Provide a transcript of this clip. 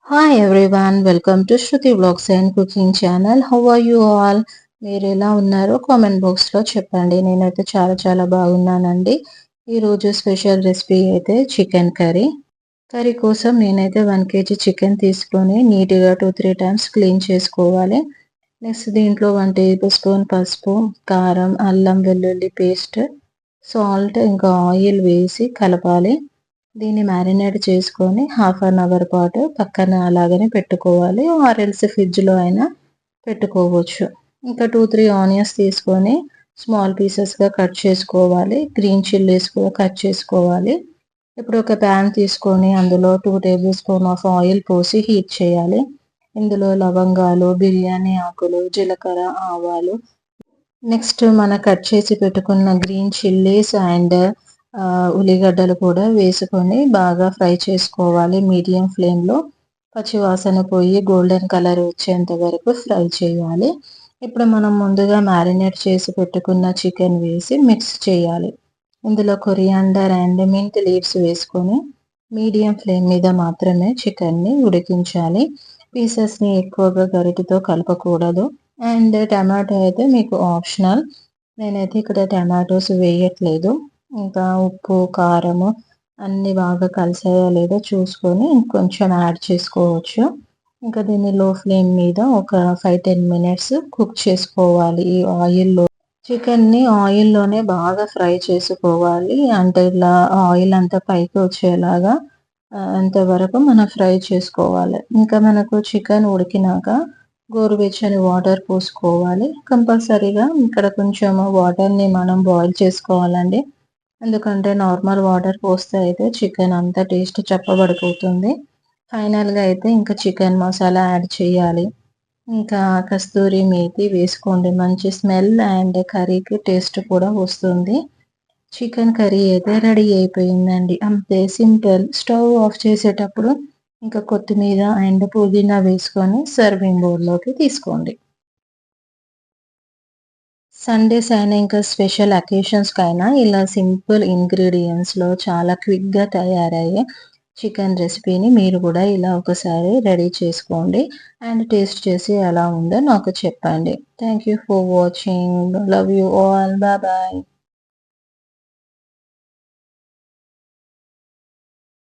Hi everyone, welcome to Shruti vlogs and cooking channel. How are you all? మీరు ఎలా ఉన్నారో comment బాక్స్లో చెప్పండి. నేనైతే చాలా చాలా బాగున్నానండి. ఈరోజు స్పెషల్ రెసిపీ అయితే చికెన్ కర్రీ. కర్రీ కోసం నేనైతే 1 kg చికెన్ తీసుకొని నీట్గా 2-3 టైమ్స్ క్లీన్ చేసుకోవాలి. నెక్స్ట్ దీంట్లో 1 టేబుల్ స్పూన్ పసుపు, కారం, అల్లం వెల్లుల్లి పేస్ట్, సాల్ట్ ఇంకా ఆయిల్ వేసి కలపాలి. దీన్ని మ్యారినేట్ చేసుకొని హాఫ్ అన్ అవర్ పాటు పక్కన అలాగనే పెట్టుకోవాలి. ఆరెల్స్ ఫ్రిడ్జ్లో అయినా పెట్టుకోవచ్చు. ఇంకా 2-3 ఆనియన్స్ తీసుకొని స్మాల్ పీసెస్గా కట్ చేసుకోవాలి. గ్రీన్ చిల్లీస్ కూడా కట్ చేసుకోవాలి. ఇప్పుడు ఒక ప్యాన్ తీసుకొని అందులో 2 టేబుల్ స్పూన్ ఆఫ్ ఆయిల్ పోసి హీట్ చేయాలి. ఇందులో లవంగాలు, బిర్యానీ ఆకులు, జీలకర్ర, ఆవాలు, నెక్స్ట్ మన కట్ చేసి పెట్టుకున్న గ్రీన్ చిల్లీస్ అండ్ ఉల్లిగడ్డలు కూడా వేసుకొని బాగా ఫ్రై చేసుకోవాలి. మీడియం ఫ్లేమ్లో పచ్చివాసన పోయి గోల్డెన్ కలర్ వచ్చేంత వరకు ఫ్రై చేయాలి. ఇప్పుడు మనం ముందుగా మ్యారినేట్ చేసి పెట్టుకున్న చికెన్ వేసి మిక్స్ చేయాలి. ఇందులో కొరియాండర్ అండ్ మింట్ లీవ్స్ వేసుకొని మీడియం ఫ్లేమ్ మీద మాత్రమే చికెన్ని ఉడికించాలి. పీసెస్ని ఎక్కువగా గరిటెతో కలపకూడదు. అండ్ టమాటో అయితే మీకు ఆప్షనల్. నేనైతే ఇక్కడ టమాటోస్ వేయట్లేదు. ఇంకా ఉప్పు, కారము అన్నీ బాగా కలిసాయో లేదో చూసుకొని ఇంకొంచెం యాడ్ చేసుకోవచ్చు. ఇంకా దీన్ని లో ఫ్లేమ్ మీద ఒక 5-10 మినిట్స్ కుక్ చేసుకోవాలి ఈ ఆయిల్లో. చికెన్ని ఆయిల్లోనే బాగా ఫ్రై చేసుకోవాలి. అంటే ఇలా ఆయిల్ అంతా పైకి వచ్చేలాగా అంతవరకు మనం ఫ్రై చేసుకోవాలి. ఇంకా మనకు చికెన్ ఉడికినాక గోరువెచ్చని వాటర్ పోసుకోవాలి. కంపల్సరీగా ఇక్కడ కొంచెం వాటర్ని మనం బాయిల్ చేసుకోవాలండి. ఎందుకంటే నార్మల్ వాటర్ పోస్తే అయితే చికెన్ అంతా టేస్ట్ చప్పబడిపోతుంది. ఫైనల్గా అయితే ఇంకా చికెన్ మసాలా యాడ్ చేయాలి. ఇంకా కస్తూరి మేతి వేసుకోండి. మంచి స్మెల్ అండ్ కర్రీకి టేస్ట్ కూడా వస్తుంది. చికెన్ కర్రీ అయితే రెడీ అయిపోయిందండి. అంతే సింపుల్. స్టవ్ ఆఫ్ చేసేటప్పుడు ఇంకా కొత్తిమీర అండ్ పుదీనా వేసుకొని సర్వింగ్ బౌల్లోకి తీసుకోండి. సండేస్ అయినా ఇంకా స్పెషల్ అకేషన్స్కైనా ఇలా సింపుల్ ఇంగ్రీడియంట్స్లో చాలా క్విక్గా తయారయ్యే చికెన్ రెసిపీని మీరు కూడా ఇలా ఒకసారి రెడీ చేసుకోండి అండ్ టేస్ట్ చేసి ఎలా ఉందో నాకు చెప్పండి. Thank you for watching. Love you all. Bye bye.